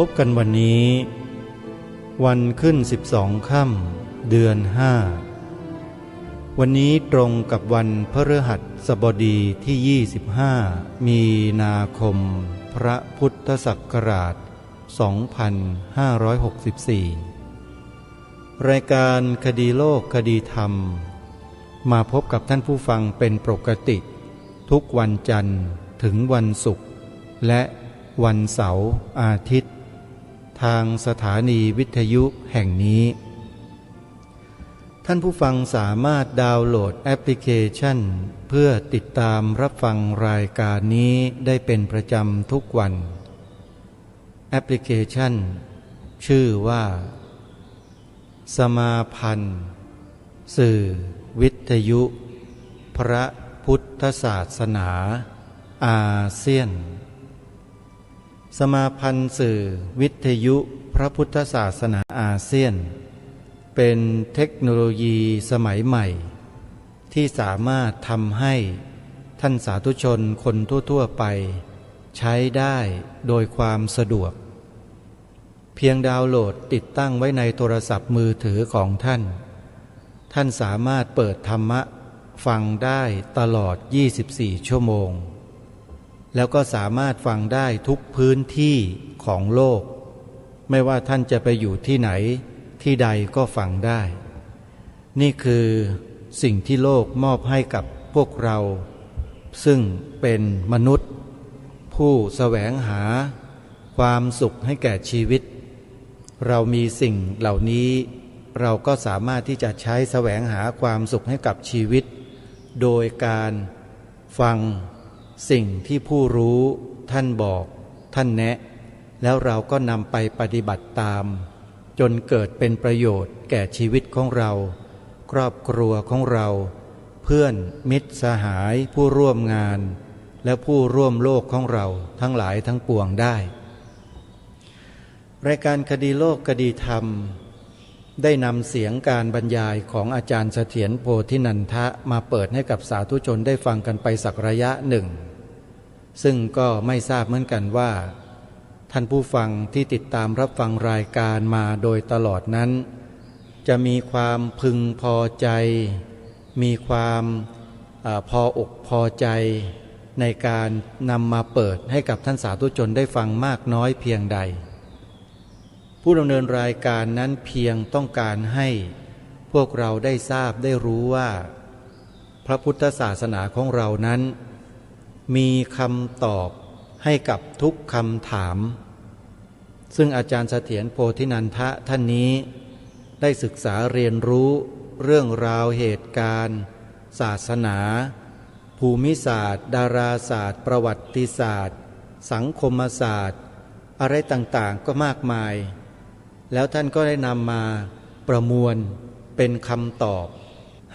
บกันวันนี้วันขึ้น12 ค่ำเดือน 5วันนี้ตรงกับวันพฤหัสบดีที่25มีนาคมพระพุทธศักราช2564รายการคดีโลกคดีธรรมมาพบกับท่านผู้ฟังเป็นปกติทุกวันจันทร์ถึงวันศุกร์และวันเสาร์อาทิตย์ทางสถานีวิทยุแห่งนี้ท่านผู้ฟังสามารถดาวน์โหลดแอปพลิเคชันเพื่อติดตามรับฟังรายการนี้ได้เป็นประจำทุกวันแอปพลิเคชันชื่อว่าสมาพันธ์สื่อวิทยุพระพุทธศาสนาอาเซียนสมาพันธ์สื่อวิทยุพระพุทธศาสนาอาเซียนเป็นเทคโนโลยีสมัยใหม่ที่สามารถทำให้ท่านสาธุชนคนทั่วๆไปใช้ได้โดยความสะดวกเพียงดาวน์โหลดติดตั้งไว้ในโทรศัพท์มือถือของท่านสามารถเปิดธรรมะฟังได้ตลอด24 ชั่วโมงแล้วก็สามารถฟังได้ทุกพื้นที่ของโลกไม่ว่าท่านจะไปอยู่ที่ไหนที่ใดก็ฟังได้นี่คือสิ่งที่โลกมอบให้กับพวกเราซึ่งเป็นมนุษย์ผู้แสวงหาความสุขให้แก่ชีวิตเรามีสิ่งเหล่านี้เราก็สามารถที่จะใช้แสวงหาความสุขให้กับชีวิตโดยการฟังสิ่งที่ผู้รู้ท่านบอกท่านแนะแล้วเราก็นำไปปฏิบัติตามจนเกิดเป็นประโยชน์แก่ชีวิตของเราครอบครัวของเราเพื่อนมิตรสหายผู้ร่วมงานและผู้ร่วมโลกของเราทั้งหลายทั้งปวงได้รายการคดีโลกคดีธรรมได้นำเสียงการบรรยายของอาจารย์เสถียรโพธินันทะมาเปิดให้กับสาธุชนได้ฟังกันไปสักระยะหนึ่งซึ่งก็ไม่ทราบเหมือนกันว่าท่านผู้ฟังที่ติดตามรับฟังรายการมาโดยตลอดนั้นจะมีความพึงพอใจมีความพออกพอใจในการนำมาเปิดให้กับท่านสาธุชนได้ฟังมากน้อยเพียงใดผู้ดำเนินรายการนั้นเพียงต้องการให้พวกเราได้ทราบได้รู้ว่าพระพุทธศาสนาของเรานั้นมีคำตอบให้กับทุกคำถามซึ่งอาจารย์เสถียรโพธินันทะท่านนี้ได้ศึกษาเรียนรู้เรื่องราวเหตุการณ์ศาสนาภูมิศาสตร์ดาราศาสตร์ประวัติศาสตร์สังคมศาสตร์อะไรต่างๆก็มากมายแล้วท่านก็ได้นำมาประมวลเป็นคำตอบ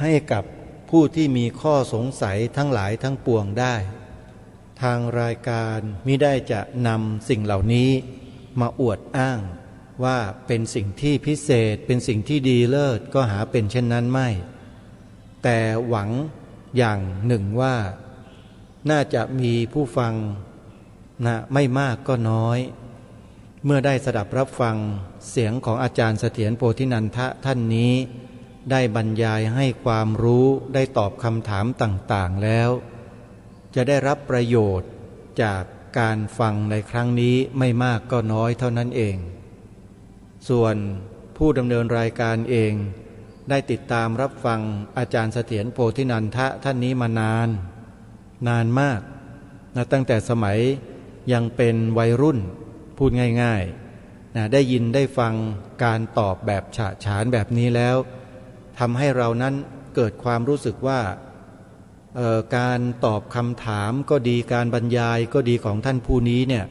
ให้กับผู้ที่มีข้อสงสัยทั้งหลายทั้งปวงได้ทางรายการมิได้จะนำสิ่งเหล่านี้มาอวดอ้างว่าเป็นสิ่งที่พิเศษเป็นสิ่งที่ดีเลิศก็หาเป็นเช่นนั้นไม่แต่หวังอย่างหนึ่งว่าน่าจะมีผู้ฟังไม่มากก็น้อยเมื่อได้สดับรับฟังเสียงของอาจารย์เสถียรโพธินันทะท่านนี้ได้บรรยายให้ความรู้ได้ตอบคำถามต่างๆแล้วจะได้รับประโยชน์จากการฟังในครั้งนี้ไม่มากก็น้อยเท่านั้นเองส่วนผู้ดำเนินรายการเองได้ติดตามรับฟังอาจารย์เสถียรโพธินันทะท่านนี้มานานมากตั้งแต่สมัยยังเป็นวัยรุ่นพูดง่ายๆได้ยินได้ฟังการตอบแบบฉะฉานแบบนี้แล้วทำให้เรานั้นเกิดความรู้สึกว่าการตอบคำถามก็ดีการบรรยายก็ดีของท่านผู้นี้เนี่ย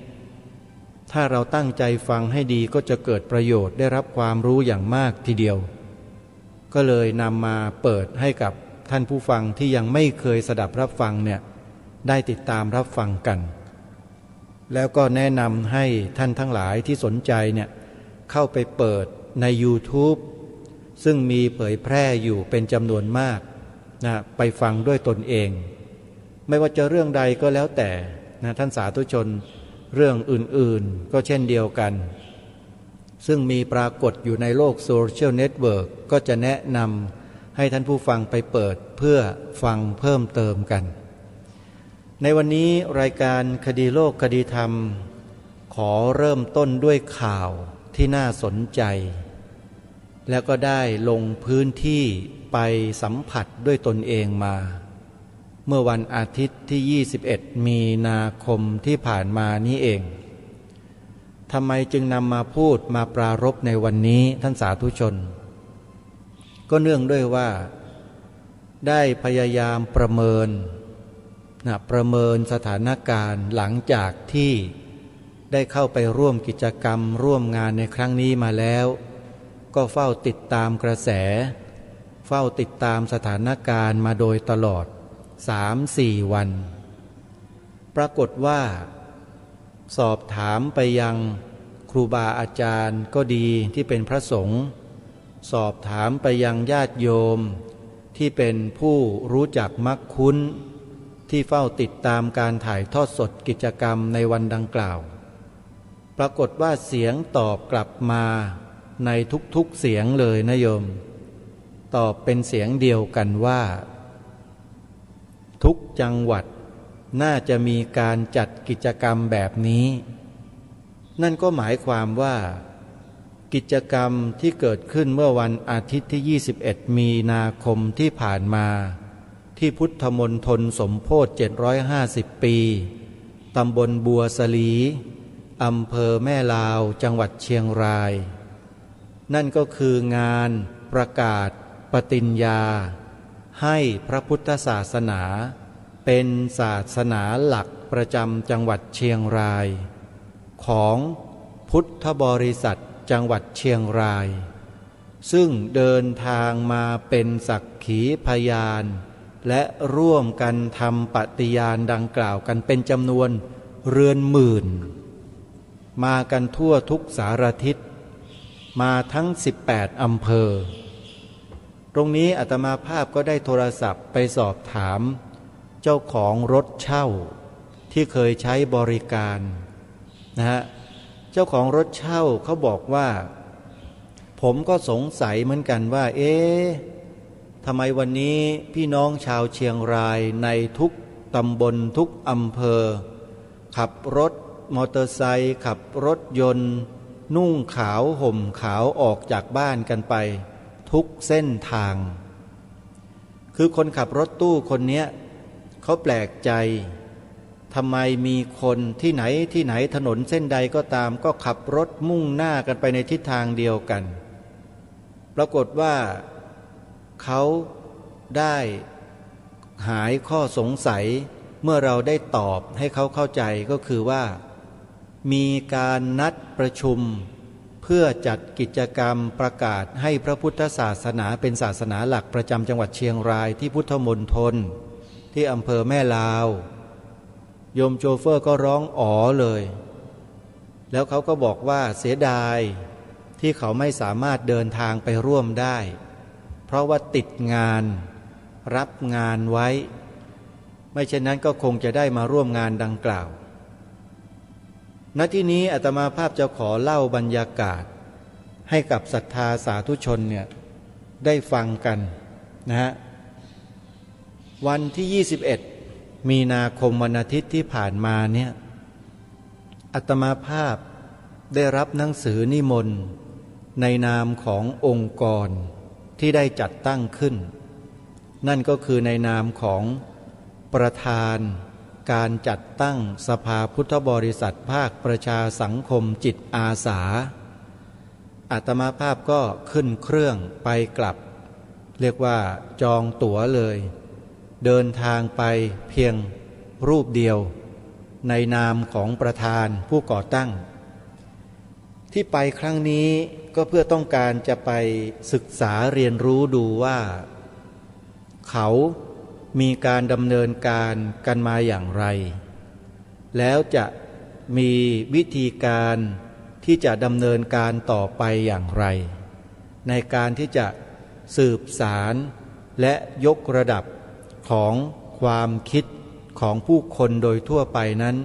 ถ้าเราตั้งใจฟังให้ดีก็จะเกิดประโยชน์ได้รับความรู้อย่างมากทีเดียวก็เลยนำมาเปิดให้กับท่านผู้ฟังที่ยังไม่เคยสดับรับฟังเนี่ยได้ติดตามรับฟังกันแล้วก็แนะนำให้ท่านทั้งหลายที่สนใจเนี่ยเข้าไปเปิดใน YouTube ซึ่งมีเผยแพร่อยู่เป็นจำนวนมากไปฟังด้วยตนเองไม่ว่าจะเรื่องใดก็แล้วแต่ท่านสาธุชน เรื่องอื่นๆก็เช่นเดียวกันซึ่งมีปรากฏอยู่ในโลกโซเชียลเน็ตเวิร์กก็จะแนะนำให้ท่านผู้ฟังไปเปิดเพื่อฟังเพิ่มเติมกันในวันนี้รายการคดีโลกคดีธรรมขอเริ่มต้นด้วยข่าวที่น่าสนใจแล้วก็ได้ลงพื้นที่ไปสัมผัสด้วยตนเองมาเมื่อวันอาทิตย์ที่21มีนาคมที่ผ่านมานี้เองทำไมจึงนำมาพูดมาปรารภในวันนี้ท่านสาธุชนก็เนื่องด้วยว่าได้พยายามประเมินสถานการณ์หลังจากที่ได้เข้าไปร่วมกิจกรรมร่วมงานในครั้งนี้มาแล้วก็เฝ้าติดตามกระแสเฝ้าติดตามสถานการณ์มาโดยตลอด 3-4 วันปรากฏว่าสอบถามไปยังครูบาอาจารย์ก็ดีที่เป็นพระสงฆ์สอบถามไปยังญาติโยมที่เป็นผู้รู้จักมักคุ้นที่เฝ้าติดตามการถ่ายทอดสดกิจกรรมในวันดังกล่าวปรากฏว่าเสียงตอบกลับมาในทุกๆเสียงเลยนะโยมตอบเป็นเสียงเดียวกันว่าทุกจังหวัดน่าจะมีการจัดกิจกรรมแบบนี้นั่นก็หมายความว่ากิจกรรมที่เกิดขึ้นเมื่อวันอาทิตย์ที่21มีนาคมที่ผ่านมาที่พุทธมณฑลสมโภช750ปีตำบลบัวสลีอำเภอแม่ลาวจังหวัดเชียงรายนั่นก็คืองานประกาศปฏิญญาให้พระพุทธศาสนาเป็นศาสนาหลักประจำจังหวัดเชียงรายของพุทธบริษัทจังหวัดเชียงรายซึ่งเดินทางมาเป็นสักขีพยานและร่วมกันทำปฏิญาณดังกล่าวกันเป็นจำนวนเรือนหมื่นมากันทั่วทุกสารทิศมาทั้ง18อำเภอตรงนี้อาตมาภาพก็ได้โทรศัพท์ไปสอบถามเจ้าของรถเช่าที่เคยใช้บริการนะฮะเจ้าของรถเช่าเขาบอกว่าผมก็สงสัยเหมือนกันว่าทำไมวันนี้พี่น้องชาวเชียงรายในทุกตำบลทุกอำเภอขับรถมอเตอร์ไซค์ขับรถยนต์นุ่งขาวห่มขาวออกจากบ้านกันไปทุกเส้นทางคือคนขับรถตู้คนเนี้ยเขาแปลกใจทำไมมีคนที่ไหนถนนเส้นใดก็ตามก็ขับรถมุ่งหน้ากันไปในทิศทางเดียวกันปรากฏว่าเขาได้หายข้อสงสัยเมื่อเราได้ตอบให้เขาเข้าใจก็คือว่ามีการนัดประชุมเพื่อจัดกิจกรรมประกาศให้พระพุทธศาสนาเป็นศาสนาหลักประจำจังหวัดเชียงรายที่พุทธมณฑลที่อำเภอแม่ลาวโยมโชเฟอร์ก็ร้องอ๋อเลยแล้วเขาก็บอกว่าเสียดายที่เขาไม่สามารถเดินทางไปร่วมได้เพราะว่าติดงานรับงานไว้ไม่เช่นนั้นก็คงจะได้มาร่วมงานดังกล่าวณที่นี้อาตมาภาพจะขอเล่าบรรยากาศให้กับศรัทธาสาธุชนเนี่ยได้ฟังกันนะฮะวันที่21มีนาคมวันอาทิตย์ที่ผ่านมาเนี่ยอาตมาภาพได้รับหนังสือนิมนต์ในนามขององค์กรที่ได้จัดตั้งขึ้นนั่นก็คือในนามของประธานการจัดตั้งสภาพุทธบริษัทภาคประชาสังคมจิตอาสาอาตมาภาพก็ขึ้นเครื่องไปกลับเรียกว่าจองตั๋วเลยเดินทางไปเพียงรูปเดียวในนามของประธานผู้ก่อตั้งที่ไปครั้งนี้ก็เพื่อต้องการจะไปศึกษาเรียนรู้ดูว่าเขามีการดำเนินการกันมาอย่างไรแล้วจะมีวิธีการที่จะดำเนินการต่อไปอย่างไรในการที่จะสืบสารและยกระดับของความคิดของผู้คนโดยทั่วไปนั้น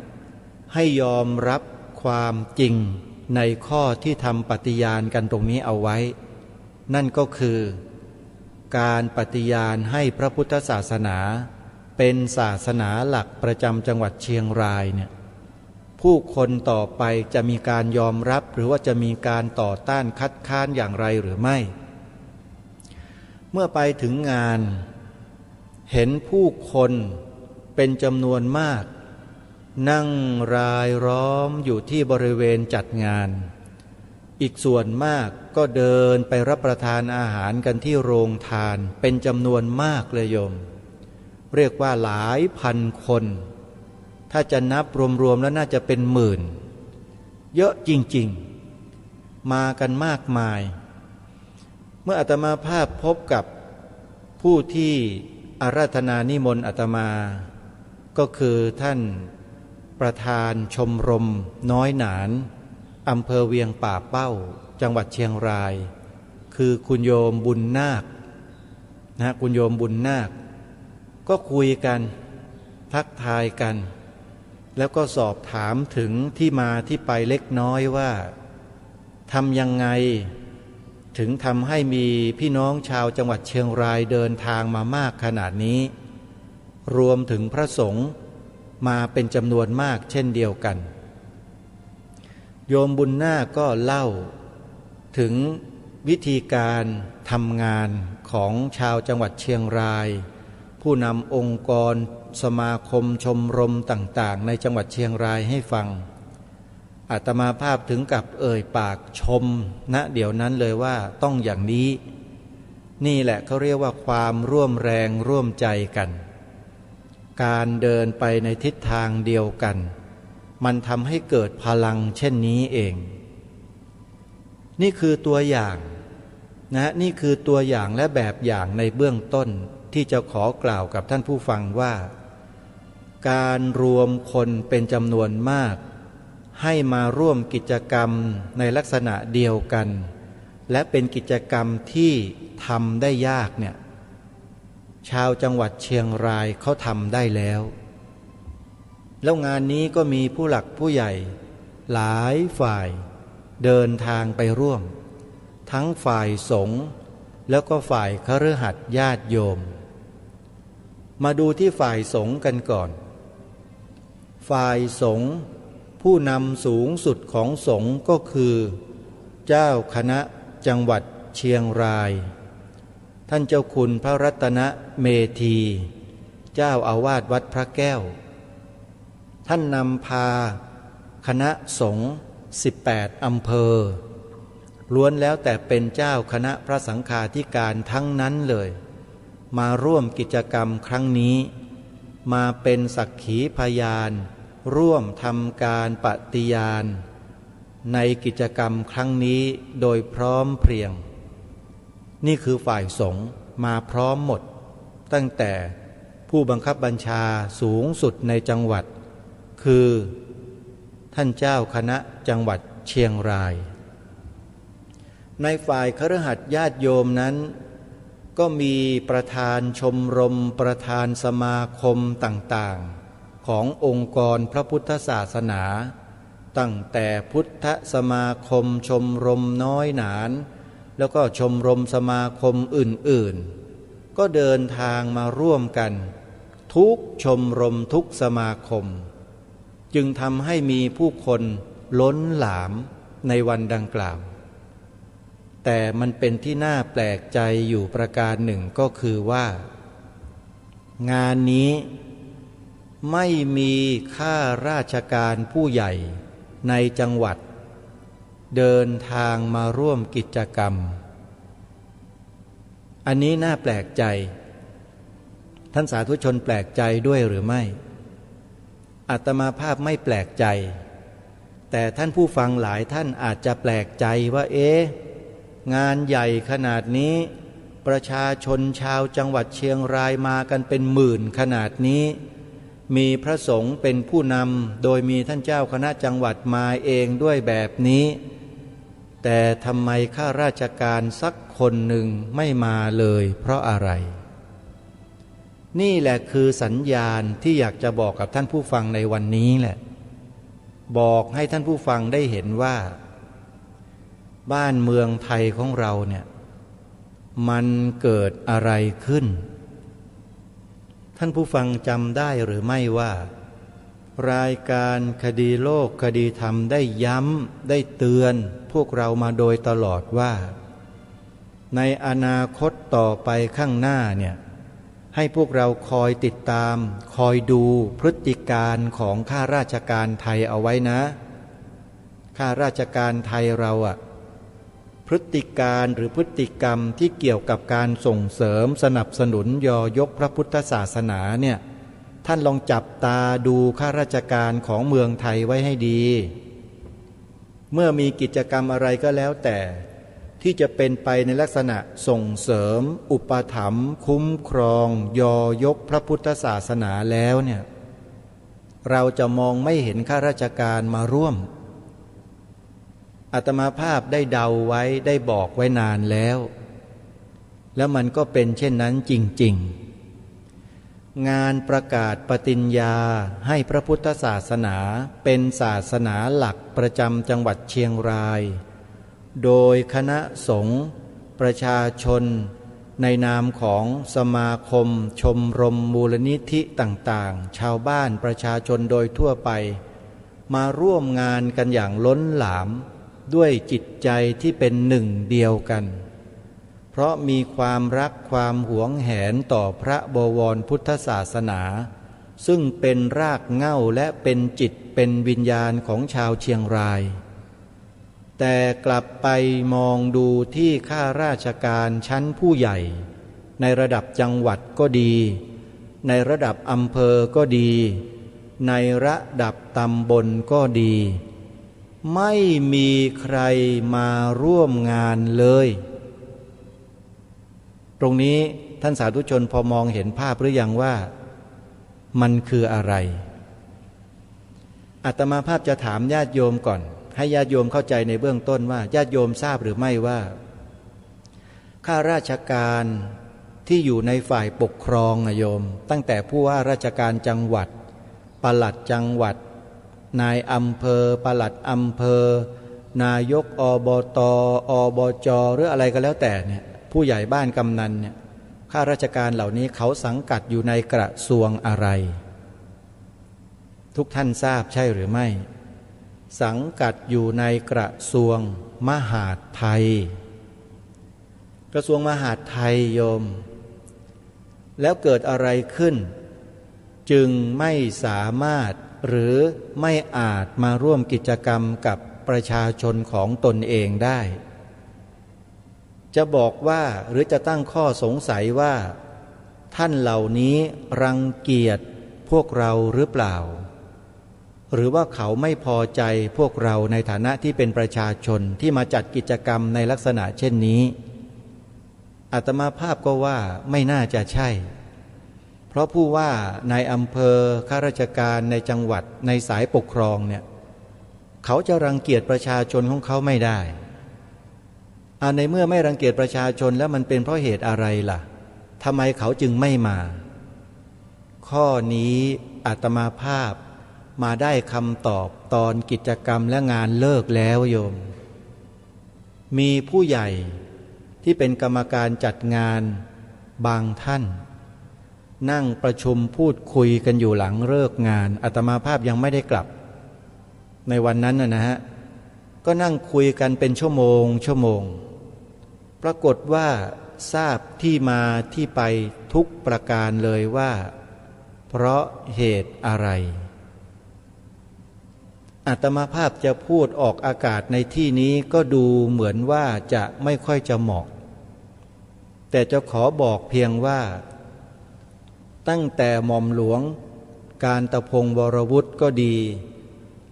ให้ยอมรับความจริงในข้อที่ทำปฏิญาณกันตรงนี้เอาไว้นั่นก็คือการปฏิญาณให้พระพุทธศาสนาเป็นศาสนาหลักประจำจังหวัดเชียงรายเนี่ยผู้คนต่อไปจะมีการยอมรับหรือว่าจะมีการต่อต้านคัดค้านอย่างไรหรือไม่เมื่อไปถึงงานเห็นผู้คนเป็นจำนวนมากนั่งรายล้อมอยู่ที่บริเวณจัดงานอีกส่วนมากก็เดินไปรับประทานอาหารกันที่โรงทานเป็นจำนวนมากเลยโยมเรียกว่าหลายพันคนถ้าจะนับรวมๆแล้วน่าจะเป็นหมื่นเยอะจริงๆมากันมากมายเมื่ออาตมาภาพพบกับผู้ที่อาราธนานิมนต์อาตมาก็คือท่านประธานชมรมน้อยหนานอำเภอเวียงป่าเป้าจังหวัดเชียงรายคือคุณโยมบุญนาคนะคุณโยมบุญนาคก็คุยกันทักทายกันแล้วก็สอบถามถึงที่มาที่ไปเล็กน้อยว่าทำยังไงถึงทำให้มีพี่น้องชาวจังหวัดเชียงรายเดินทางมามากขนาดนี้รวมถึงพระสงฆ์มาเป็นจำนวนมากเช่นเดียวกันโยมบุญนาคก็เล่าถึงวิธีการทำงานของชาวจังหวัดเชียงรายผู้นำองค์กรสมาคมชมรมต่างๆในจังหวัดเชียงรายให้ฟังอาตมาภาพถึงกับเอ่ยปากชมณเดี๋ยวนั้นเลยว่าต้องอย่างนี้นี่แหละเขาเรียกว่าความร่วมแรงร่วมใจกันการเดินไปในทิศทางเดียวกันมันทำให้เกิดพลังเช่นนี้เองนี่คือตัวอย่างนะนี่คือตัวอย่างและแบบอย่างในเบื้องต้นที่จะขอกล่าวกับท่านผู้ฟังว่าการรวมคนเป็นจำนวนมากให้มาร่วมกิจกรรมในลักษณะเดียวกันและเป็นกิจกรรมที่ทำได้ยากเนี่ยชาวจังหวัดเชียงรายเขาทำได้แล้วงานนี้ก็มีผู้หลักผู้ใหญ่หลายฝ่ายเดินทางไปร่วมทั้งฝ่ายสงฆ์แล้วก็ฝ่ายคฤหัสถ์ญาติโยมมาดูที่ฝ่ายสงฆ์กันก่อนฝ่ายสงฆ์ผู้นำสูงสุดของสงฆ์ก็คือเจ้าคณะจังหวัดเชียงรายท่านเจ้าคุณพระรัตนเมธีเจ้าอาวาสวัดพระแก้วท่านนำพาคณะสงฆ์18อำเภอล้วนแล้วแต่เป็นเจ้าคณะพระสังฆาธิการทั้งนั้นเลยมาร่วมกิจกรรมครั้งนี้มาเป็นสักขีพยานร่วมทำการปฏิญาณในกิจกรรมครั้งนี้โดยพร้อมเพรียงนี่คือฝ่ายสงฆ์มาพร้อมหมดตั้งแต่ผู้บังคับบัญชาสูงสุดในจังหวัดคือท่านเจ้าคณะจังหวัดเชียงรายในฝ่ายคฤหัสถ์ญาติโยมนั้นก็มีประธานชมรมประธานสมาคมต่างๆขององค์กรพระพุทธศาสนาตั้งแต่พุทธสมาคมชมรมน้อยหนานแล้วก็ชมรมสมาคมอื่นๆก็เดินทางมาร่วมกันทุกชมรมทุกสมาคมจึงทำให้มีผู้คนล้นหลามในวันดังกล่าวแต่มันเป็นที่น่าแปลกใจอยู่ประการหนึ่งก็คือว่างานนี้ไม่มีข้าราชการผู้ใหญ่ในจังหวัดเดินทางมาร่วมกิจกรรมอันนี้น่าแปลกใจท่านสาธุชนแปลกใจด้วยหรือไม่อาตมาภาพไม่แปลกใจแต่ท่านผู้ฟังหลายท่านอาจจะแปลกใจว่างานใหญ่ขนาดนี้ประชาชนชาวจังหวัดเชียงรายมากันเป็นหมื่นขนาดนี้มีพระสงฆ์เป็นผู้นำโดยมีท่านเจ้าคณะจังหวัดมาเองด้วยแบบนี้แต่ทำไมข้าราชการสักคนหนึ่งไม่มาเลยเพราะอะไรนี่แหละคือสัญญาณที่อยากจะบอกกับท่านผู้ฟังในวันนี้แหละ บอกให้ท่านผู้ฟังได้เห็นว่าบ้านเมืองไทยของเราเนี่ยมันเกิดอะไรขึ้นท่านผู้ฟังจำได้หรือไม่ว่ารายการคดีโลกคดีธรรมได้ย้ำได้เตือนพวกเรามาโดยตลอดว่าในอนาคตต่อไปข้างหน้าเนี่ยให้พวกเราคอยติดตามคอยดูพฤติการของข้าราชการไทยเอาไว้นะข้าราชการไทยเราพฤติการหรือพฤติกรรมที่เกี่ยวกับการส่งเสริมสนับสนุนยอยกพระพุทธศาสนาเนี่ยท่านลองจับตาดูข้าราชการของเมืองไทยไว้ให้ดีเมื่อมีกิจกรรมอะไรก็แล้วแต่ที่จะเป็นไปในลักษณะส่งเสริมอุปถัมภ์คุ้มครองยอยกพระพุทธศาสนาแล้วเนี่ยเราจะมองไม่เห็นข้าราชการมาร่วมอาตมาภาพได้เดาไว้ได้บอกไว้นานแล้วมันก็เป็นเช่นนั้นจริงๆงานประกาศปฏิญญาให้พระพุทธศาสนาเป็นศาสนาหลักประจำจังหวัดเชียงรายโดยคณะสงฆ์ประชาชนในนามของสมาคมชมรมมูลนิธิต่างๆชาวบ้านประชาชนโดยทั่วไปมาร่วมงานกันอย่างล้นหลามด้วยจิตใจที่เป็นหนึ่งเดียวกันเพราะมีความรักความหวงแหนต่อพระบวรพุทธศาสนาซึ่งเป็นรากเหง้าและเป็นจิตเป็นวิญญาณของชาวเชียงรายแต่กลับไปมองดูที่ข้าราชการชั้นผู้ใหญ่ในระดับจังหวัดก็ดีในระดับอำเภอก็ดีในระดับตำบลก็ดีไม่มีใครมาร่วมงานเลยตรงนี้ท่านสาธุชนพอมองเห็นภาพหรือยังว่ามันคืออะไรอาตมาภาพจะถามญาติโยมก่อนให้ญาติโยมเข้าใจในเบื้องต้นว่าญาติโยมทราบหรือไม่ว่าข้าราชการที่อยู่ในฝ่ายปกครองโยมตั้งแต่ผู้ว่าราชการจังหวัดปลัดจังหวัดนายอำเภอปลัดอำเภอนายกอบตอบจหรืออะไรก็แล้วแต่เนี่ยผู้ใหญ่บ้านกำนันเนี่ยข้าราชการเหล่านี้เขาสังกัดอยู่ในกระทรวงอะไรทุกท่านทราบใช่หรือไม่สังกัดอยู่ในกระทรวงมหาดไทยกระทรวงมหาดไทยโยมแล้วเกิดอะไรขึ้นจึงไม่สามารถหรือไม่อาจมาร่วมกิจกรรมกับประชาชนของตนเองได้จะบอกว่าหรือจะตั้งข้อสงสัยว่าท่านเหล่านี้รังเกียจพวกเราหรือเปล่าหรือว่าเขาไม่พอใจพวกเราในฐานะที่เป็นประชาชนที่มาจัดกิจกรรมในลักษณะเช่นนี้อาตมาภาพก็ว่าไม่น่าจะใช่เพราะผู้ว่านายอำเภอข้าราชการในจังหวัดในสายปกครองเนี่ยเขาจะรังเกียจประชาชนของเขาไม่ได้ในเมื่อไม่รังเกียจประชาชนแล้วมันเป็นเพราะเหตุอะไรล่ะทำไมเขาจึงไม่มาข้อนี้อาตมาภาพมาได้คำตอบตอนกิจกรรมและงานเลิกแล้วโยมมีผู้ใหญ่ที่เป็นกรรมการจัดงานบางท่านนั่งประชุมพูดคุยกันอยู่หลังเลิกงานอาตมาภาพยังไม่ได้กลับในวันนั้นนะฮะก็นั่งคุยกันเป็นชั่วโมงปรากฏว่าทราบที่มาที่ไปทุกประการเลยว่าเพราะเหตุอะไรอาตมาภาพจะพูดออกอากาศในที่นี้ก็ดูเหมือนว่าจะไม่ค่อยจะเหมาะแต่จะขอบอกเพียงว่าตั้งแต่หม่อมหลวงกาญตพงศ์วรวุฒิก็ดี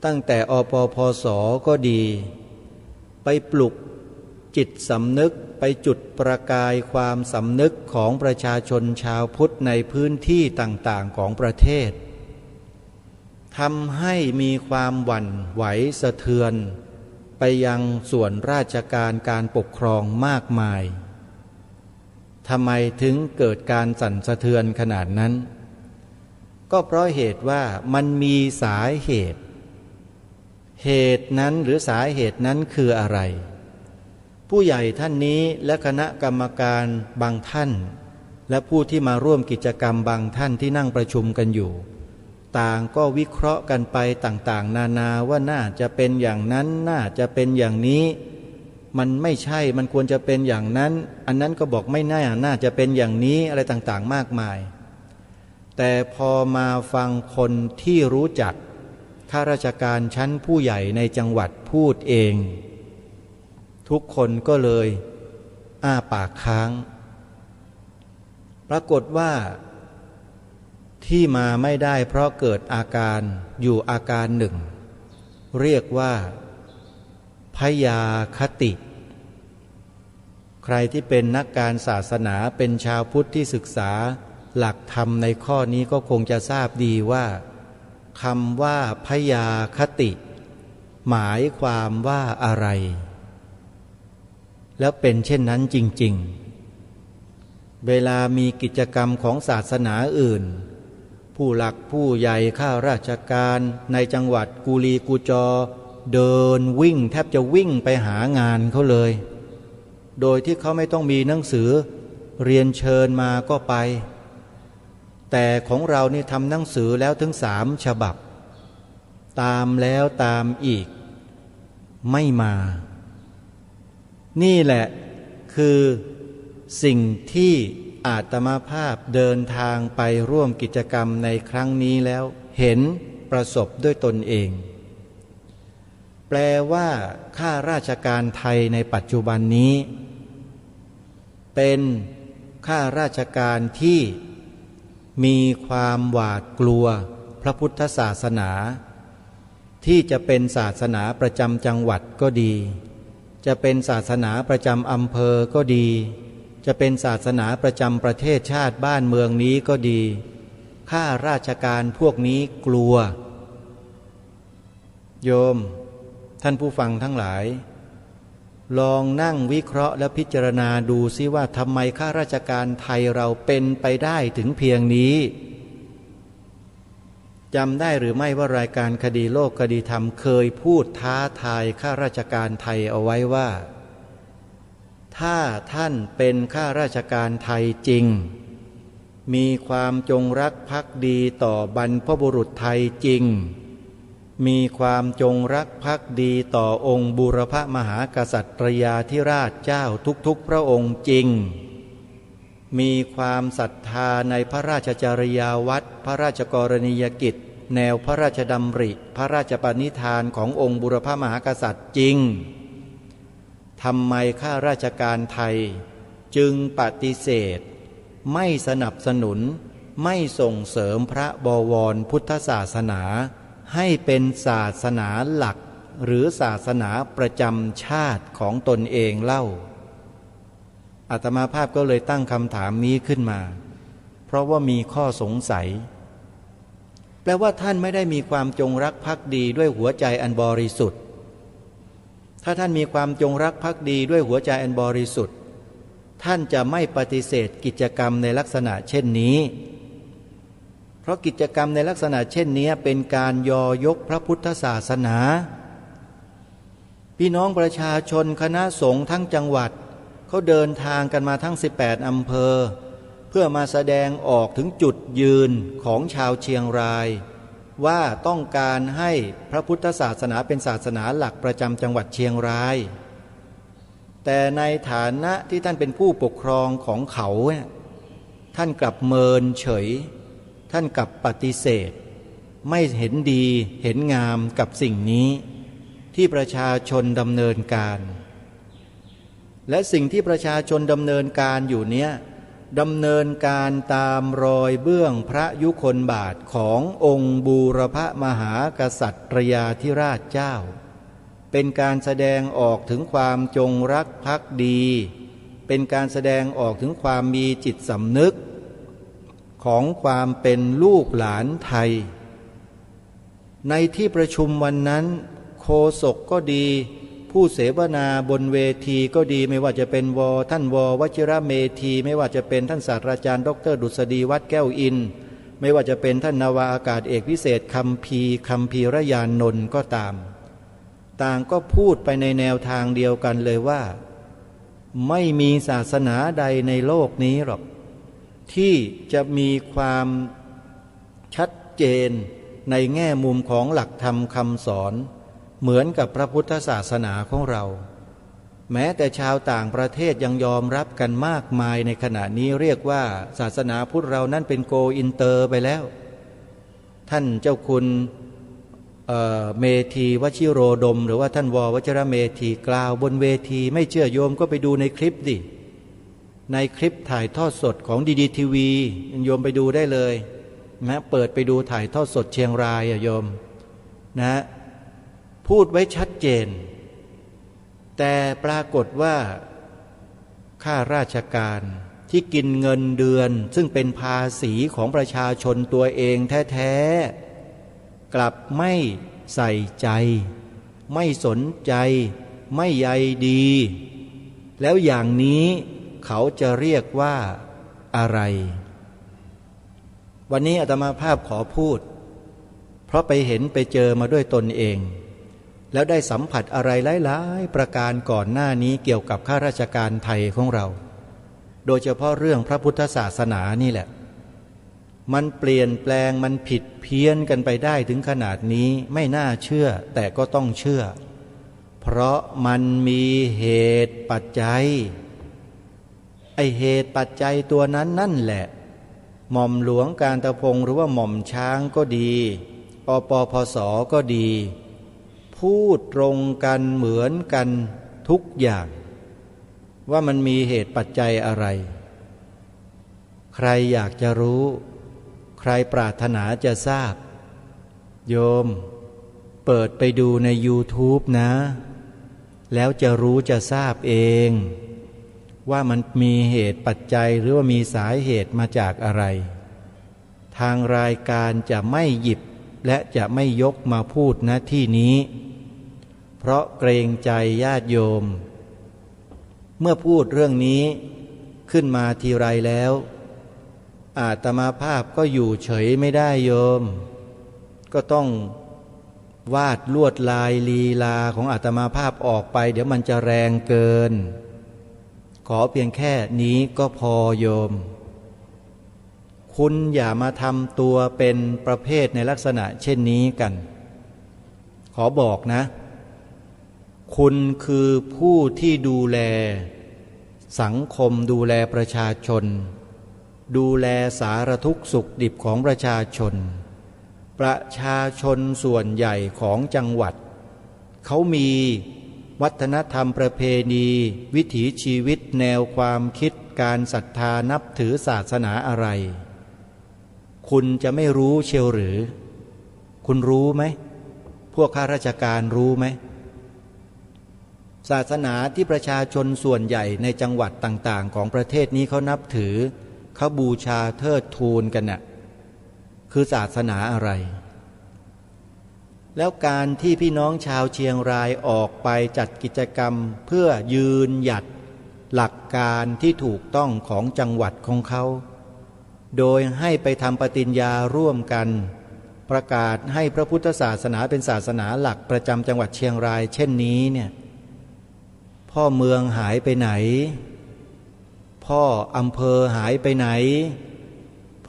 ตั้งแต่อปพสก็ดีไปปลุกจิตสำนึกไปจุดประกายความสำนึกของประชาชนชาวพุทธในพื้นที่ต่างๆของประเทศทำให้มีความหวั่นไหวสะเทือนไปยังส่วนราชการการปกครองมากมายทำไมถึงเกิดการสั่นสะเทือนขนาดนั้นก็เพราะเหตุว่ามันมีสาเหตุ เหตุนั้นหรือสาเหตุนั้นคืออะไรผู้ใหญ่ท่านนี้และคณะกรรมการบางท่านและผู้ที่มาร่วมกิจกรรมบางท่านที่นั่งประชุมกันอยู่ต่างก็วิเคราะห์กันไปต่างๆนานาว่าน่าจะเป็นอย่างนั้นน่าจะเป็นอย่างนี้มันไม่ใช่มันควรจะเป็นอย่างนั้นอันนั้นก็บอกไม่น่าจะเป็นอย่างนี้อะไรต่างๆมากมายแต่พอมาฟังคนที่รู้จักข้าราชการชั้นผู้ใหญ่ในจังหวัดพูดเองทุกคนก็เลยอ้าปากค้างปรากฏว่าที่มาไม่ได้เพราะเกิดอาการอยู่อาการหนึ่งเรียกว่าพยาคติใครที่เป็นนักการศาสนาเป็นชาวพุทธที่ศึกษาหลักธรรมในข้อนี้ก็คงจะทราบดีว่าคำว่าพยาคติหมายความว่าอะไรแล้วเป็นเช่นนั้นจริงๆเวลามีกิจกรรมของศาสนาอื่นผู้หลักผู้ใหญ่ข้าราชการในจังหวัดกุลีกุจอเดินวิ่งแทบจะวิ่งไปหางานเขาเลยโดยที่เขาไม่ต้องมีหนังสือเรียนเชิญมาก็ไปแต่ของเรานี่ทำหนังสือแล้วถึง3 ฉบับตามแล้วตามอีกไม่มานี่แหละคือสิ่งที่อาตมาภาพเดินทางไปร่วมกิจกรรมในครั้งนี้แล้วเห็นประสบด้วยตนเองแปลว่าข้าราชการไทยในปัจจุบันนี้เป็นข้าราชการที่มีความหวาดกลัวพระพุทธศาสนาที่จะเป็นศาสนาประจำจังหวัดก็ดีจะเป็นศาสนาประจำอำเภอก็ดีจะเป็นศาสนาประจำประเทศชาติบ้านเมืองนี้ก็ดีข้าราชการพวกนี้กลัวโยมท่านผู้ฟังทั้งหลายลองนั่งวิเคราะห์และพิจารณาดูซิว่าทำไมข้าราชการไทยเราเป็นไปได้ถึงเพียงนี้จำได้หรือไม่ว่ารายการคดีโลกคดีธรรมเคยพูดท้าทายข้าราชการไทยเอาไว้ว่าถ้าท่านเป็นข้าราชการไทยจริงมีความจงรักภักดีต่อบรรพบุรุษไทยจริงมีความจงรักภักดีต่อองค์บูรพมหากษัตริยาธิราชเจ้าทุกๆพระองค์จริงมีความศรัทธาในพระราชจริยาวัดพระราชกรณียกิจแนวพระราชดำริพระราชปณิธานขององค์บูรพมหากษัตริย์จริงทำไมข้าราชการไทยจึงปฏิเสธไม่สนับสนุนไม่ส่งเสริมพระบวรพุทธศาสนาให้เป็นศาสนาหลักหรือศาสนาประจำชาติของตนเองเล่าอาตมาภาพก็เลยตั้งคำถามนี้ขึ้นมาเพราะว่ามีข้อสงสัยแปลว่าท่านไม่ได้มีความจงรักภักดีด้วยหัวใจอันบริสุทธิ์ถ้าท่านมีความจงรักภักดีด้วยหัวใจอันบริสุทธิ์ท่านจะไม่ปฏิเสธกิจกรรมในลักษณะเช่นนี้เพราะกิจกรรมในลักษณะเช่นนี้เป็นการยอยกพระพุทธศาสนาพี่น้องประชาชนคณะสงฆ์ทั้งจังหวัดเขาเดินทางกันมาทั้ง18 อำเภอเพื่อมาแสดงออกถึงจุดยืนของชาวเชียงรายว่าต้องการให้พระพุทธศาสนาเป็นศาสนาหลักประจำจังหวัดเชียงรายแต่ในฐานะที่ท่านเป็นผู้ปกครองของเขาท่านกลับเมินเฉยท่านกลับปฏิเสธไม่เห็นดีเห็นงามกับสิ่งนี้ที่ประชาชนดำเนินการและสิ่งที่ประชาชนดำเนินการอยู่เนี้ยดำเนินการตามรอยเบื้องพระยุคลบาทขององค์บูรพมหากษัตริยาธิราชเจ้าเป็นการแสดงออกถึงความจงรักภักดีเป็นการแสดงออกถึงความมีจิตสำนึกของความเป็นลูกหลานไทยในที่ประชุมวันนั้นโฆษกก็ดีผู้เสวนาบนเวทีก็ดีไม่ว่าจะเป็นท่านวชิระเมธีไม่ว่าจะเป็นท่านศาสตราจารย์ดร.ดุษฎีวัดแก้วอินไม่ว่าจะเป็นท่านนาวาอากาศเอกพิเศษคัมภีรยานนท์ก็ตาม ต่างก็พูดไปในแนวทางเดียวกันเลยว่าไม่มีศาสนาใดในโลกนี้หรอกที่จะมีความชัดเจนในแง่มุมของหลักธรรมคำสอนเหมือนกับพระพุทธศาสนาของเราแม้แต่ชาวต่างประเทศยังยอมรับกันมากมายในขณะนี้เรียกว่าศาสนาพุทธเรานั้นเป็นโกอินเตอร์ไปแล้วท่านเจ้าคุณเมธีวชิโรดมหรือว่าท่านววชิรเมธีกล่าวบนเวทีไม่เชื่อโยมก็ไปดูในคลิปดิในคลิปถ่ายทอดสดของดีทีวีโยมไปดูได้เลยนะเปิดไปดูถ่ายทอดสดเชียงรายโยมนะพูดไว้ชัดเจนแต่ปรากฏว่าข้าราชการที่กินเงินเดือนซึ่งเป็นภาษีของประชาชนตัวเองแท้ๆกลับไม่ใส่ใจไม่สนใจไม่ใยดีแล้วอย่างนี้เขาจะเรียกว่าอะไรวันนี้อาตมาภาพขอพูดเพราะไปเห็นไปเจอมาด้วยตนเองแล้วได้สัมผัสอะไรหลายๆประการก่อนหน้านี้เกี่ยวกับข้าราชการไทยของเราโดยเฉพาะเรื่องพระพุทธศาสนานี่แหละมันเปลี่ยนแปลงมันผิดเพี้ยนกันไปได้ถึงขนาดนี้ไม่น่าเชื่อแต่ก็ต้องเชื่อเพราะมันมีเหตุปัจจัยไอเหตุปัจจัยตัวนั้นนั่นแหละหม่อมหลวงกาญตพงศ์หรือว่าหม่อมช้างก็ดีอปพสก็ดีพูดตรงกันเหมือนกันทุกอย่างว่ามันมีเหตุปัจจัยอะไรใครอยากจะรู้ใครปรารถนาจะทราบโยมเปิดไปดูใน YouTube นะแล้วจะรู้จะทราบเองว่ามันมีเหตุปัจจัยหรือว่ามีสาเหตุมาจากอะไรทางรายการจะไม่หยิบและจะไม่ยกมาพูดณที่นี้เพราะเกรงใจญาติโยมเมื่อพูดเรื่องนี้ขึ้นมาทีไรแล้วอาตมาภาพก็อยู่เฉยไม่ได้โยมก็ต้องวาดลวดลายลีลาของอาตมาภาพออกไปเดี๋ยวมันจะแรงเกินขอเพียงแค่นี้ก็พอโยมคุณอย่ามาทำตัวเป็นประเภทในลักษณะเช่นนี้กันขอบอกนะคุณคือผู้ที่ดูแลสังคมดูแลประชาชนดูแลสารทุกข์สุขดิบของประชาชนส่วนใหญ่ของจังหวัดเขามีวัฒนธรรมประเพณีวิถีชีวิตแนวความคิดการศรัทธานับถือศาสนาอะไรคุณจะไม่รู้เชียวหรือคุณรู้ไหมพวกข้าราชการรู้ไหมศาสนาที่ประชาชนส่วนใหญ่ในจังหวัดต่างๆของประเทศนี้เขานับถือเขาบูชาเทิดทูนกันน่ะคือศาสนาอะไรแล้วการที่พี่น้องชาวเชียงรายออกไปจัดกิจกรรมเพื่อยืนหยัดหลักการที่ถูกต้องของจังหวัดของเขาโดยให้ไปทำปฏิญญาร่วมกันประกาศให้พระพุทธศาสนาเป็นศาสนาหลักประจำจังหวัดเชียงรายเช่นนี้เนี่ยพ่อเมืองหายไปไหนพ่ออำเภอหายไปไหน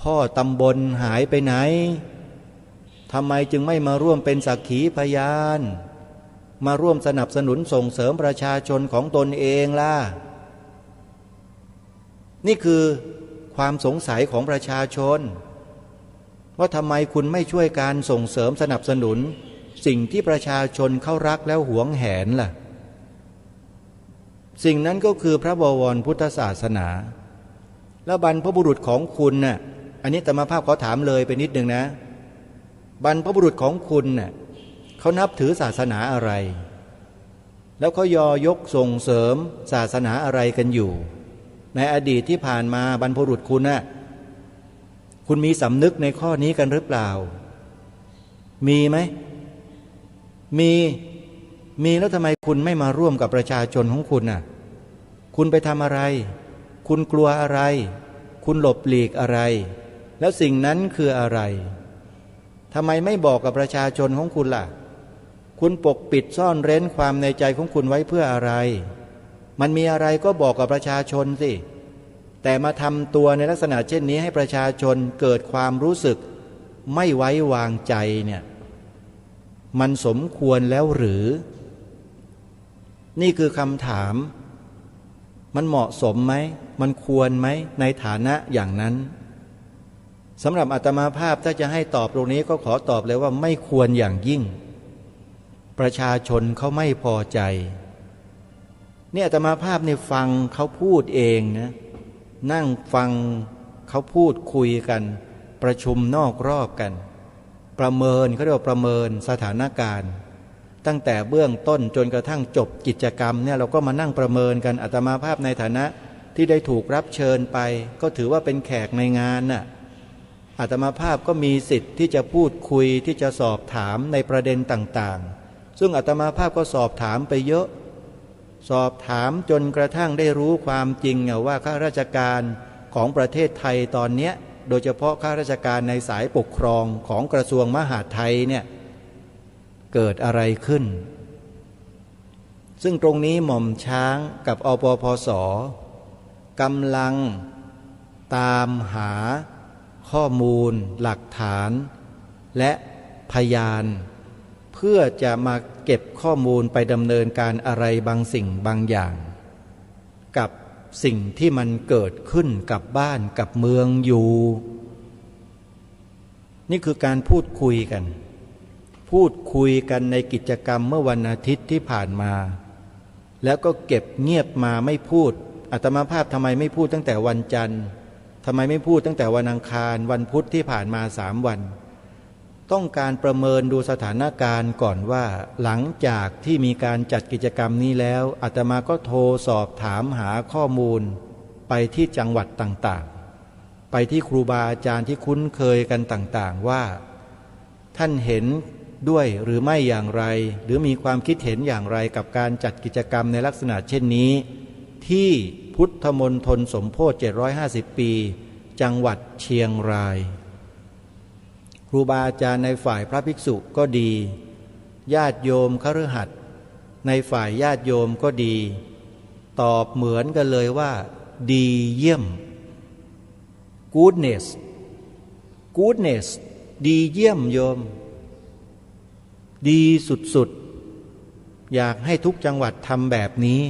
พ่อตำบลหายไปไหนทำไมจึงไม่มาร่วมเป็นสักขีพยานมาร่วมสนับสนุนส่งเสริมประชาชนของตนเองล่ะนี่คือความสงสัยของประชาชนว่าทำไมคุณไม่ช่วยการส่งเสริมสนับสนุนสิ่งที่ประชาชนเขารักแล้วหวงแหนล่ะสิ่งนั้นก็คือพระบวรพุทธศาสนาแล้วบรรพบุรุษของคุณน่ะอันนี้อาตมาภาพขอถามเลยไปนิดนึงนะบรรพบุรุษของคุณน่ะเขานับถือศาสนาอะไรแล้วเขายกส่งเสริมศาสนาอะไรกันอยู่ในอดีตที่ผ่านมาบรรพบุรุษคุณน่ะคุณมีสำนึกในข้อนี้กันหรือเปล่ามีไหมมีแล้วทำไมคุณไม่มาร่วมกับประชาชนของคุณน่ะคุณไปทำอะไรคุณกลัวอะไรคุณหลบหลีกอะไรแล้วสิ่งนั้นคืออะไรทำไมไม่บอกกับประชาชนของคุณล่ะ คุณปกปิดซ่อนเร้นความในใจของคุณไว้เพื่ออะไรมันมีอะไรก็บอกกับประชาชนสิแต่มาทำตัวในลักษณะเช่นนี้ให้ประชาชนเกิดความรู้สึกไม่ไว้วางใจเนี่ยมันสมควรแล้วหรือนี่คือคำถามมันเหมาะสมไหมมันควรไหมในฐานะอย่างนั้นสำหรับอาตมาภาพถ้าจะให้ตอบตรงนี้ก็ขอตอบเลยว่าไม่ควรอย่างยิ่งประชาชนเขาไม่พอใจเนี่ยอาตมาภาพเนี่ยฟังเขาพูดเองนะนั่งฟังเขาพูดคุยกันประชุมนอกรอบกันประเมินเขาเรียกว่าประเมินสถานการณ์ตั้งแต่เบื้องต้นจนกระทั่งจบกิจกรรมเนี่ยเราก็มานั่งประเมินกันอาตมาภาพในฐานะที่ได้ถูกรับเชิญไปก็ถือว่าเป็นแขกในงานน่ะอาตมาภาพก็มีสิทธิ์ที่จะพูดคุยที่จะสอบถามในประเด็นต่างๆซึ่งอาตมาภาพก็สอบถามไปเยอะสอบถามจนกระทั่งได้รู้ความจริงว่าข้าราชการของประเทศไทยตอนนี้โดยเฉพาะข้าราชการในสายปกครองของกระทรวงมหาดไทยเนี่ยเกิดอะไรขึ้นซึ่งตรงนี้หม่อมช้างกับอปปส.กำลังตามหาข้อมูลหลักฐานและพยานเพื่อจะมาเก็บข้อมูลไปดำเนินการอะไรบางสิ่งบางอย่างกับสิ่งที่มันเกิดขึ้นกับบ้านกับเมืองอยู่นี่คือการพูดคุยกันในกิจกรรมเมื่อวันอาทิตย์ที่ผ่านมาแล้วก็เก็บเงียบมาไม่พูดอาตมาภาพทำไมไม่พูดตั้งแต่วันจันทร์ทำไมไม่พูดตั้งแต่วันอังคารวันพุธที่ผ่านมา3 วันต้องการประเมินดูสถานการณ์ก่อนว่าหลังจากที่มีการจัดกิจกรรมนี้แล้วอาตมาก็โทรสอบถามหาข้อมูลไปที่จังหวัดต่างๆไปที่ครูบาอาจารย์ที่คุ้นเคยกันต่างๆว่าท่านเห็นด้วยหรือไม่อย่างไรหรือมีความคิดเห็นอย่างไรกับการจัดกิจกรรมในลักษณะเช่นนี้ที่พุทธมณฑลสมโภช750 ปีจังหวัดเชียงรายครูบาอาจารย์ในฝ่ายพระภิกษุก็ดีญาติโยมคฤหัสถ์ในฝ่ายญาติโยมก็ดีตอบเหมือนกันเลยว่าดีเยี่ยม goodness ดีเยี่ยมโยมดีสุดๆอยากให้ทุกจังหวัดทำแบบนี้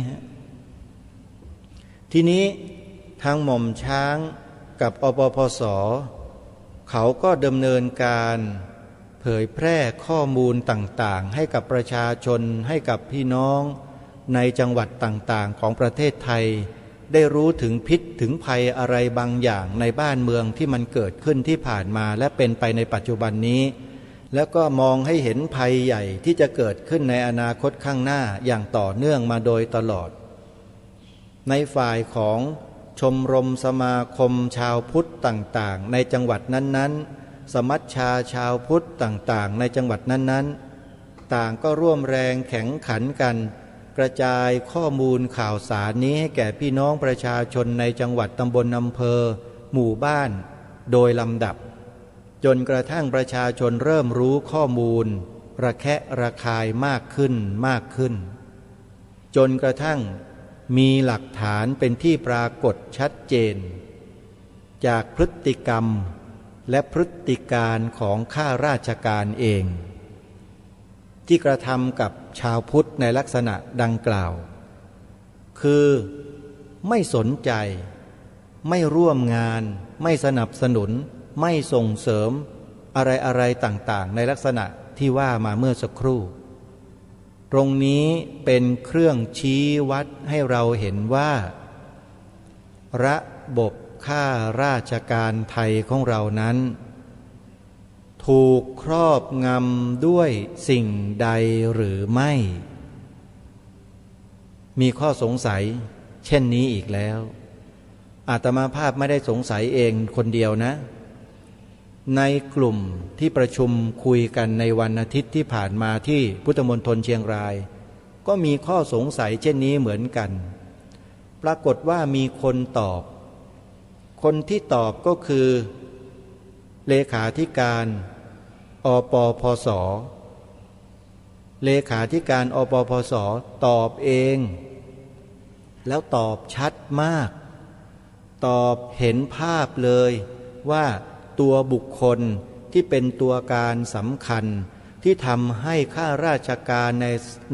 ทีนี้ทางหม่อมช้างกับอปปส.เขาก็ดำเนินการเผยแพร่ข้อมูลต่างๆให้กับประชาชนให้กับพี่น้องในจังหวัดต่างๆของประเทศไทยได้รู้ถึงพิษถึงภัยอะไรบางอย่างในบ้านเมืองที่มันเกิดขึ้นที่ผ่านมาและเป็นไปในปัจจุบันนี้แล้วก็มองให้เห็นภัยใหญ่ที่จะเกิดขึ้นในอนาคตข้างหน้าอย่างต่อเนื่องมาโดยตลอดในฝ่ายของชมรมสมาคมชาวพุทธต่างๆในจังหวัดนั้นๆสมัชชาชาวพุทธต่างๆในจังหวัดนั้นๆต่างก็ร่วมแรงแข็งขันกันกระจายข้อมูลข่าวสารนี้ให้แก่พี่น้องประชาชนในจังหวัดตำบลอำเภอหมู่บ้านโดยลำดับจนกระทั่งประชาชนเริ่มรู้ข้อมูลระแคะระคายมากขึ้นจนกระทั่งมีหลักฐานเป็นที่ปรากฏชัดเจนจากพฤติกรรมและพฤติการของข้าราชการเองที่กระทำกับชาวพุทธในลักษณะดังกล่าวคือไม่สนใจไม่ร่วมงานไม่สนับสนุนไม่ส่งเสริมอะไรต่างๆในลักษณะที่ว่ามาเมื่อสักครู่ตรงนี้เป็นเครื่องชี้วัดให้เราเห็นว่าระบบข้าราชการไทยของเรานั้นถูกครอบงำด้วยสิ่งใดหรือไม่มีข้อสงสัยเช่นนี้อีกแล้วอาตมาภาพไม่ได้สงสัยเองคนเดียวนะในกลุ่มที่ประชุมคุยกันในวันอาทิตย์ที่ผ่านมาที่พุทธมณฑลเชียงรายก็มีข้อสงสัยเช่นนี้เหมือนกันปรากฏว่ามีคนตอบคนที่ตอบก็คือเลขาธิการอปปส. เลขาธิการอปปส.ตอบเองแล้วตอบชัดมากตอบเห็นภาพเลยว่าตัวบุคคลที่เป็นตัวการสำคัญที่ทำให้ข้าราชการ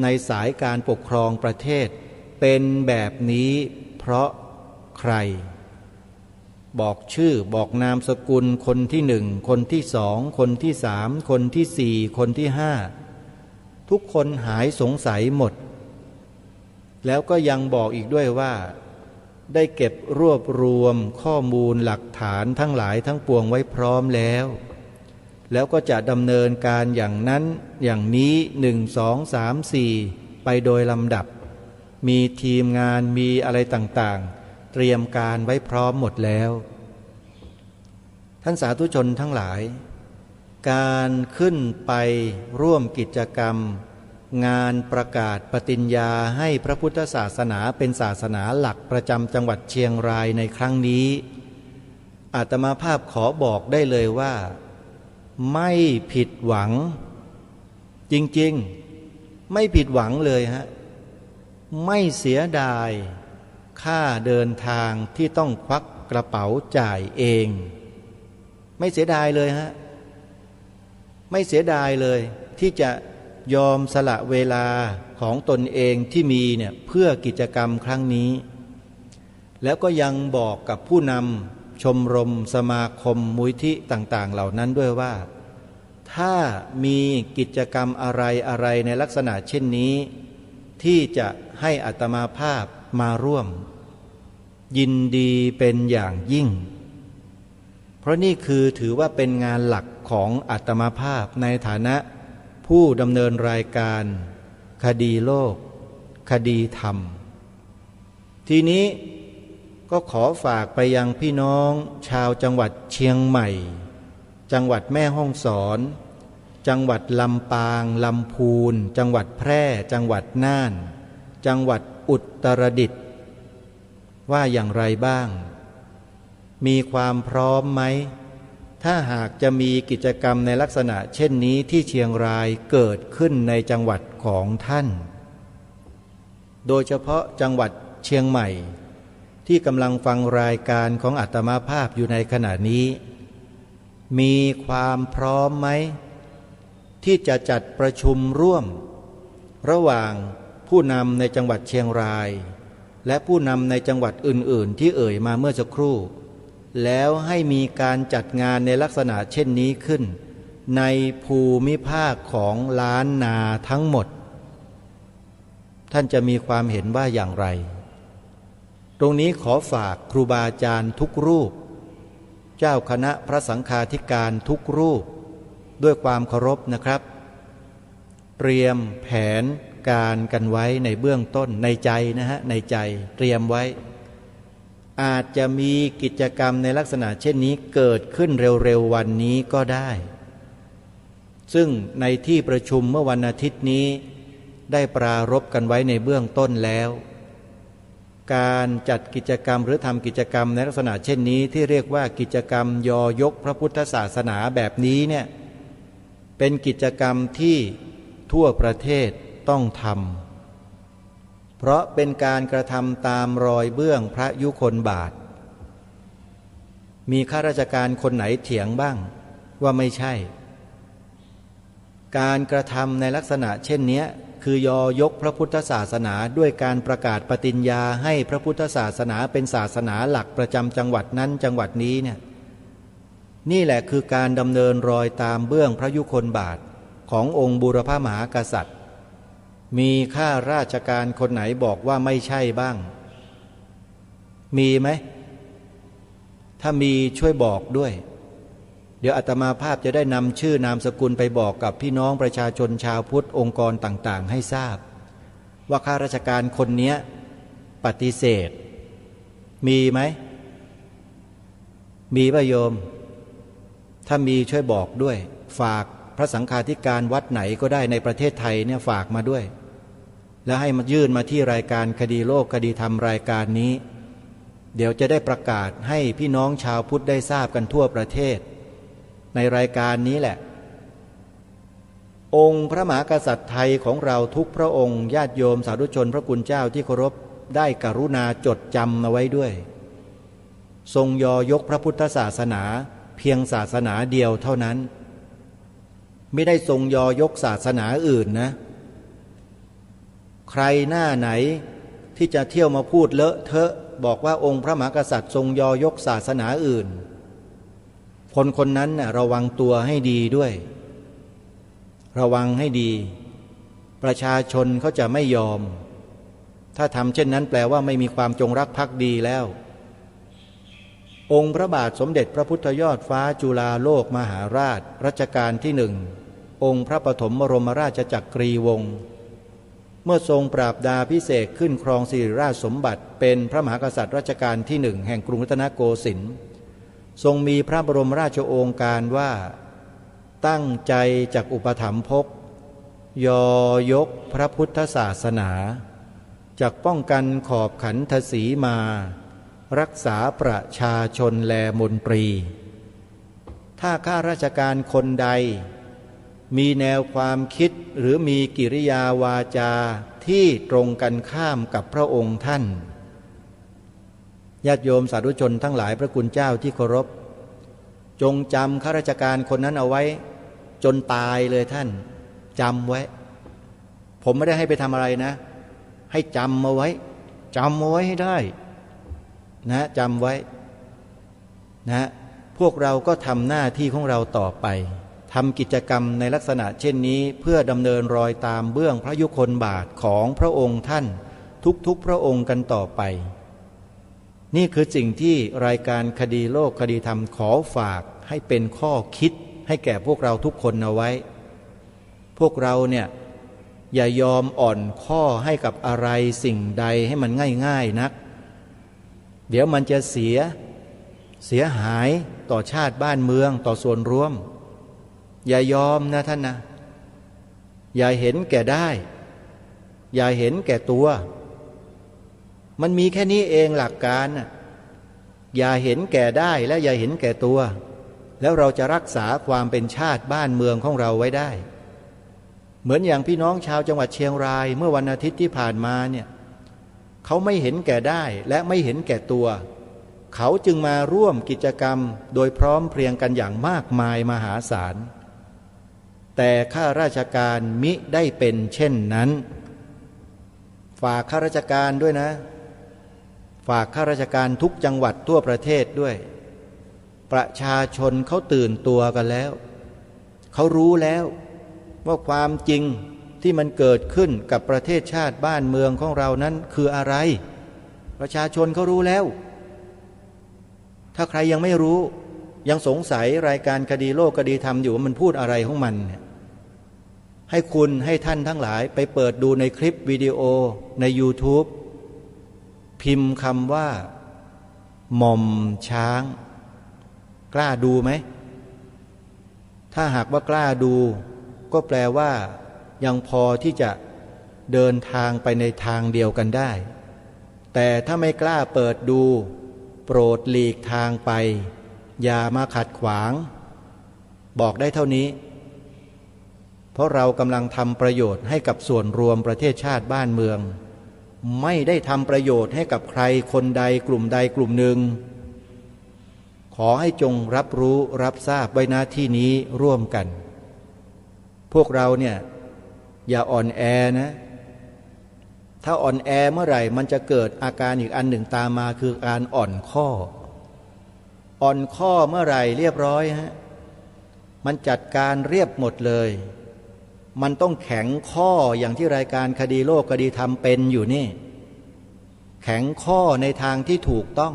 ในสายการปกครองประเทศเป็นแบบนี้เพราะใครบอกชื่อบอกนามสกุลคนที่หนึ่งคนที่สองคนที่สามคนที่สี่คนที่ห้าทุกคนหายสงสัยหมดแล้วก็ยังบอกอีกด้วยว่าได้เก็บรวบรวมข้อมูลหลักฐานทั้งหลายทั้งปวงไว้พร้อมแล้วก็จะดำเนินการอย่างนั้นอย่างนี้1 2 3 4ไปโดยลำดับมีทีมงานมีอะไรต่างๆเตรียมการไว้พร้อมหมดแล้วท่านสาธุชนทั้งหลายการขึ้นไปร่วมกิจกรรมงานประกาศปฏิญญาให้พระพุทธศาสนาเป็นศาสนาหลักประจำจังหวัดเชียงรายในครั้งนี้อาตมาภาพขอบอกได้เลยว่าไม่ผิดหวังจริงๆไม่ผิดหวังเลยฮะไม่เสียดายค่าเดินทางที่ต้องควักกระเป๋าจ่ายเองไม่เสียดายเลยฮะไม่เสียดายเลยที่จะยอมสละเวลาของตนเองที่มีเนี่ยเพื่อกิจกรรมครั้งนี้แล้วก็ยังบอกกับผู้นำชมรมสมาคมมูลที่ต่างๆเหล่านั้นด้วยว่าถ้ามีกิจกรรมอะไรในลักษณะเช่นนี้ที่จะให้อาตมาภาพมาร่วมยินดีเป็นอย่างยิ่งเพราะนี่คือถือว่าเป็นงานหลักของอาตมาภาพในฐานะผู้ดำเนินรายการคดีโลกคดีธรรมทีนี้ก็ขอฝากไปยังพี่น้องชาวจังหวัดเชียงใหม่จังหวัดแม่ฮ่องสอนจังหวัดลำปางลำพูนจังหวัดแพร่จังหวัดน่านจังหวัดอุตรดิตถ์ว่าอย่างไรบ้างมีความพร้อมไหมถ้าหากจะมีกิจกรรมในลักษณะเช่นนี้ที่เชียงรายเกิดขึ้นในจังหวัดของท่านโดยเฉพาะจังหวัดเชียงใหม่ที่กำลังฟังรายการของอาตมาภาพอยู่ในขณะนี้มีความพร้อมไหมที่จะจัดประชุมร่วมระหว่างผู้นำในจังหวัดเชียงรายและผู้นำในจังหวัดอื่นๆที่เอ่ยมาเมื่อสักครู่แล้วให้มีการจัดงานในลักษณะเช่นนี้ขึ้นในภูมิภาคของล้านนาทั้งหมดท่านจะมีความเห็นว่าอย่างไรตรงนี้ขอฝากครูบาอาจารย์ทุกรูปเจ้าคณะพระสังฆาธิการทุกรูปด้วยความเคารพนะครับเตรียมแผนการกันไว้ในเบื้องต้นในใจนะฮะในใจเตรียมไว้อาจจะมีกิจกรรมในลักษณะเช่นนี้เกิดขึ้นเร็วๆวันนี้ก็ได้ซึ่งในที่ประชุมเมื่อวันอาทิตย์นี้ได้ปรารภกันไว้ในเบื้องต้นแล้วการจัดกิจกรรมหรือทำกิจกรรมในลักษณะเช่นนี้ที่เรียกว่ากิจกรรมยอยกพระพุทธศาสนาแบบนี้เนี่ยเป็นกิจกรรมที่ทั่วประเทศต้องทำเพราะเป็นการกระทำตามรอยเบื้องพระยุคลบาทมีข้าราชการคนไหนเถียงบ้างว่าไม่ใช่การกระทำในลักษณะเช่นนี้คือยอยกพระพุทธศาสนาด้วยการประกาศปฏิญญาให้พระพุทธศาสนาเป็นศาสนาหลักประจำจังหวัดนั้นจังหวัดนี้เนี่ยนี่แหละคือการดำเนินรอยตามเบื้องพระยุคลบาทขององค์บูรพมหากษัตริย์มีข้าราชการคนไหนบอกว่าไม่ใช่บ้างมีไหมถ้ามีช่วยบอกด้วยเดี๋ยวอาตมาภาพจะได้นำชื่อนามสกุลไปบอกกับพี่น้องประชาชนชาวพุทธองค์กรต่างๆให้ทราบว่าข้าราชการคนนี้ปฏิเสธมีไหมมีป่ะโยมถ้ามีช่วยบอกด้วยฝากพระสังฆาธิการวัดไหนก็ได้ในประเทศไทยเนี่ยฝากมาด้วยแล้วให้มายื่นมาที่รายการคดีโลกคดีธรรมรายการนี้เดี๋ยวจะได้ประกาศให้พี่น้องชาวพุทธได้ทราบกันทั่วประเทศในรายการนี้แหละ องค์พระมหากษัตริย์ไทยของเราทุกพระองค์ญาติโยมสาธุชนพระคุณเจ้าที่เคารพได้กรุณาจดจำเอาไว้ด้วยทรงยอยกพระพุทธศาสนาเพียงศาสนาเดียวเท่านั้นไม่ได้ทรงยอยกศาสนาอื่นนะใครหน้าไหนที่จะเที่ยวมาพูดเลอะเทอะบอกว่าองค์พระมหากษัตริย์ทรงยอยกศาสนาอื่นคนคนนั้นน่ะระวังตัวให้ดีด้วยระวังให้ดีประชาชนเขาจะไม่ยอมถ้าทำเช่นนั้นแปลว่าไม่มีความจงรักภักดีแล้วองค์พระบาทสมเด็จพระพุทธยอดฟ้าจุฬาโลกมหาราชรัชกาลที่หนึ่งองค์พระปฐมบรมราชจักรีวงศ์เมื่อทรงปราบดาพิเศษขึ้นครองสิริราชสมบัติเป็นพระมหากษัตริย์รัชกาลที่หนึ่งแห่งกรุงรัตนโกสินทร์ทรงมีพระบรมราชโองการว่าตั้งใจจากอุปถัมภกยอยกพระพุทธศาสนาจากป้องกันขอบขันธสีมารักษาประชาชนแลมนตรีถ้าข้าราชการคนใดมีแนวความคิดหรือมีกิริยาวาจาที่ตรงกันข้ามกับพระองค์ท่านญาติโยมสาธุชนทั้งหลายพระคุณเจ้าที่เคารพจงจำข้าราชการคนนั้นเอาไว้จนตายเลยท่านจำไว้ผมไม่ได้ให้ไปทำอะไรนะให้จำเอาไว้จำเอาไว้ให้ได้นะจำไว้นะพวกเราก็ทำหน้าที่ของเราต่อไปทำกิจกรรมในลักษณะเช่นนี้เพื่อดำเนินรอยตามเบื้องพระยุคลบาทของพระองค์ท่านทุกๆพระองค์กันต่อไปนี่คือสิ่งที่รายการคดีโลกคดีธรรมขอฝากให้เป็นข้อคิดให้แก่พวกเราทุกคนเอาไว้พวกเราเนี่ยอย่ายอมอ่อนข้อให้กับอะไรสิ่งใดให้มันง่ายๆนักเดี๋ยวมันจะเสียหายต่อชาติบ้านเมืองต่อส่วนรวมอย่ายอมนะท่านนะอย่าเห็นแก่ได้อย่าเห็นแก่ตัวมันมีแค่นี้เองหลักการน่ะอย่าเห็นแก่ได้และอย่าเห็นแก่ตัวแล้วเราจะรักษาความเป็นชาติบ้านเมืองของเราไว้ได้เหมือนอย่างพี่น้องชาวจังหวัดเชียงรายเมื่อวันอาทิตย์ที่ผ่านมาเนี่ยเขาไม่เห็นแก่ได้และไม่เห็นแก่ตัวเขาจึงมาร่วมกิจกรรมโดยพร้อมเพรียงกันอย่างมากมายมหาศาลแต่ข้าราชการมิได้เป็นเช่นนั้นฝากข้าราชการด้วยนะฝากข้าราชการทุกจังหวัดทั่วประเทศด้วยประชาชนเขาตื่นตัวกันแล้วเขารู้แล้วว่าความจริงที่มันเกิดขึ้นกับประเทศชาติบ้านเมืองของเรานั้นคืออะไรประชาชนเขารู้แล้วถ้าใครยังไม่รู้ยังสงสัยรายการคดีโลกคดีธรรมอยู่ว่ามันพูดอะไรของมันเนี่ยให้คุณให้ท่านทั้งหลายไปเปิดดูในคลิปวิดีโอใน YouTube พิมพ์คำว่าหม่อมช้างกล้าดูไหมถ้าหากว่ากล้าดูก็แปลว่ายังพอที่จะเดินทางไปในทางเดียวกันได้แต่ถ้าไม่กล้าเปิดดูโปรดหลีกทางไปอย่ามาขัดขวางบอกได้เท่านี้เพราะเรากำลังทำประโยชน์ให้กับส่วนรวมประเทศชาติบ้านเมืองไม่ได้ทำประโยชน์ให้กับใครคนใดกลุ่มใดกลุ่มหนึ่งขอให้จงรับรู้รับทราบไว้ณที่นี้ร่วมกันพวกเราเนี่ยอย่าอ่อนแอนะถ้าอ่อนแอเมื่อไหร่มันจะเกิดอาการอีกอันหนึ่งตามมาคือการอ่อนข้อเมื่อไหร่เรียบร้อยฮะมันจัดการเรียบหมดเลยมันต้องแข็งข้ออย่างที่รายการคดีโลกคดีธรรมเป็นอยู่นี่แข็งข้อในทางที่ถูกต้อง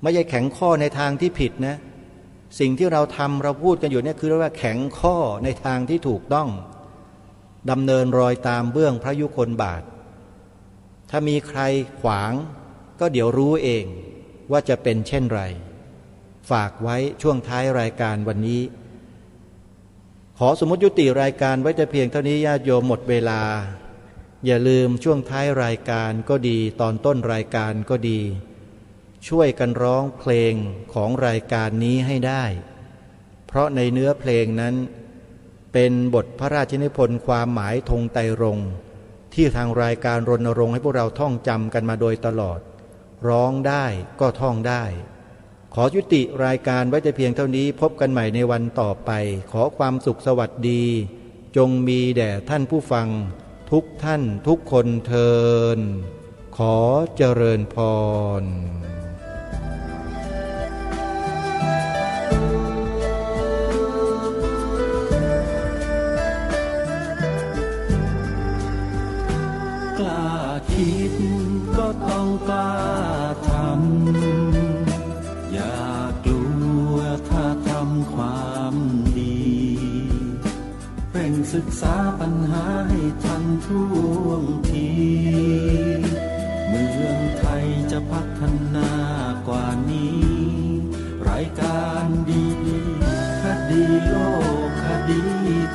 ไม่ใช่แข็งข้อในทางที่ผิดนะสิ่งที่เราทำเราพูดกันอยู่เนี่ยคือเรียกว่าแข็งข้อในทางที่ถูกต้องดำเนินรอยตามเบื้องพระยุคลบาทถ้ามีใครขวางก็เดี๋ยวรู้เองว่าจะเป็นเช่นไรฝากไว้ช่วงท้ายรายการวันนี้ขอสมมติยุติรายการไว้แต่เพียงเท่านี้ญาติโยมหมดเวลาอย่าลืมช่วงท้ายรายการก็ดีตอนต้นรายการก็ดีช่วยกันร้องเพลงของรายการนี้ให้ได้เพราะในเนื้อเพลงนั้น เป็นบทพระราชนิพนธ์ความหมายธงไตรรงค์ที่ทางรายการรณรงค์ให้พวกเราท่องจำกันมาโดยตลอดร้องได้ก็ท่องได้ขอยุติรายการไว้แต่เพียงเท่านี้พบกันใหม่ในวันต่อไปขอความสุขสวัสดีจงมีแด่ท่านผู้ฟังทุกท่านทุกคนเทินขอเจริญพรกล้าคิดก็ต้องกล้าทำอย่ากลัวถ้าทำความดีเร่งศึกษาปัญหาให้ทันท่วงทีเมืองไทยจะพัฒนากว่านี้รายการดีคดีโลกคดี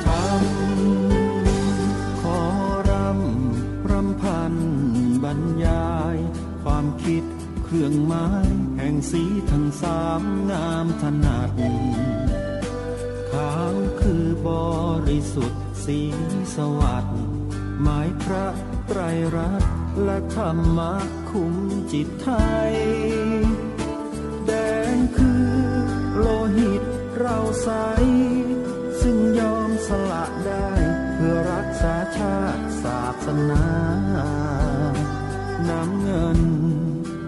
ธรรมขอรำพันบรรยายความคิดเครื่องหมายแห่งสีทั้งสามงามถนัดขาวคือบริสุทธิ์สีสวัสดิ์หมายพระไตรรัตน์และธรรมะคุมจิตไทยแดงคือโลหิตเราใสซึ่งยอมสละได้เพื่อรักษาชาติศาสนาน้ำเงิน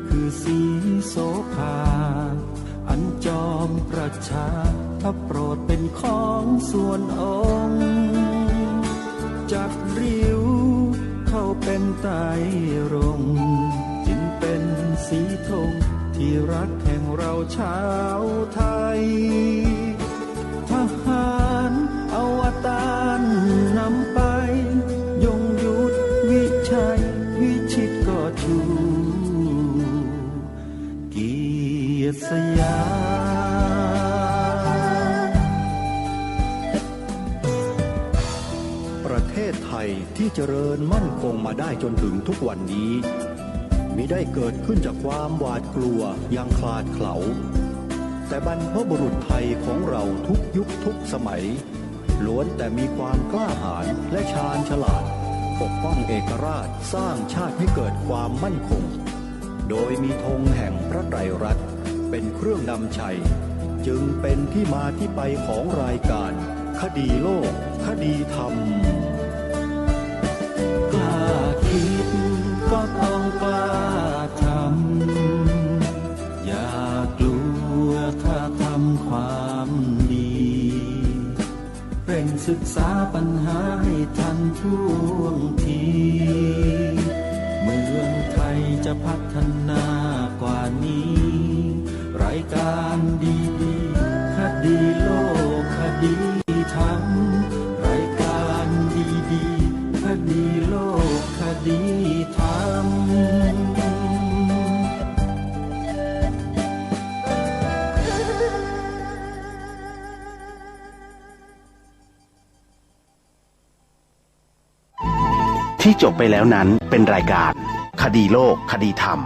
คือสีโสภาอันจอมประชาพระโปรดเป็นของส่วนองค์จัดริ้วเข้าเป็นไตรรงค์จึงเป็นสีธงที่รักแห่งเราชาวไทยทหารอวตารนำไปยงยุทธวิชัยวิชิตก็ชูเกียรติสยามประเทศไทยที่เจริญมั่นคงมาได้จนถึงทุกวันนี้มิได้เกิดขึ้นจากความหวาดกลัวยังคลาดเขลาแต่บรรพบุรุษไทยของเราทุกยุคทุกสมัยล้วนแต่มีความกล้าหาญและชาญฉลาดปกป้องเอกราชสร้างชาติให้เกิดความมั่นคงโดยมีธงแห่งพระไตรรัตน์เป็นเครื่องนำชัยจึงเป็นที่มาที่ไปของรายการคดีโลกคดีธรรมกล้าคิดก็ต้องกล้าทำอย่ากลัวถ้าทำความดีเร่งศึกษาปัญหาให้ทันท่วงทีเมืองไทยจะพัฒนากว่านี้รายการดีคดีโลกคดีธรรมรายการดีคดีโลกคดีธรรมที่จบไปแล้วนั้นเป็นรายการคดีโลกคดีธรรม